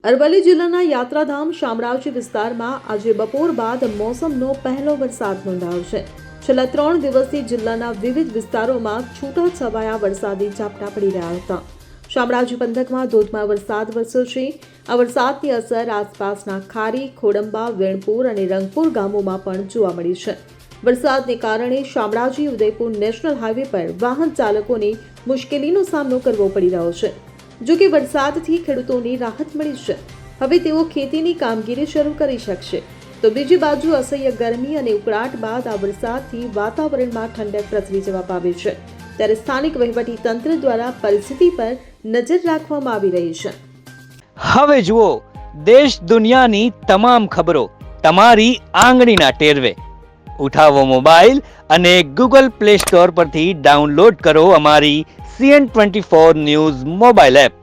અરવલ્લી જિલ્લાના યાત્રાધામ શામળાજી વિસ્તારમાં આજે બપોર બાદ મોસમનો પહેલો વરસાદ નોંધાયો છે. છેલ્લા 3 દિવસથી જિલ્લાના વિવિધ વિસ્તારોમાં છૂટાછવાયા વરસાદી ઝાપટા પડી રહ્યા હતા. શામળાજી પંથકમાં ધોધમાર વરસાદ વરસ્યો છે. આ વરસાદની અસર આસપાસના ખારી, ખોડંબા, વેણપુર અને રંગપુર ગામોમાં પણ જોવા મળી છે. વરસાદને કારણે શામળાજી ઉદયપુર નેશનલ હાઈવે પર વાહન ચાલકોને મુશ્કેલીનો સામનો કરવો પડી રહ્યો છે. જો કે વરસાદથી ખેડૂતોને રાહત મળી છે. હવે તેઓ ખેતીની કામગીરી શરૂ કરી શકશે. તો બીજી બાજુ અસહ્ય ગરમી અને ઉકળાટ બાદ આ વરસાદથી વાતાવરણમાં ઠંડક પ્રસરી જવા પામી છે. ત્યારે સ્થાનિક વહીવટી તંત્ર દ્વારા પરિસ્થિતિ પર નજર રાખવામાં આવી રહી છે. હવે જુઓ દેશ દુનિયાની તમામ ખબરો તમારી આંગળીના ટેરવે. ઉઠાવો મોબાઈલ અને ગૂગલ પ્લે સ્ટોર પરથી ડાઉનલોડ કરો અમારી CN24 ન્યૂઝ મોબાઈલ એપ.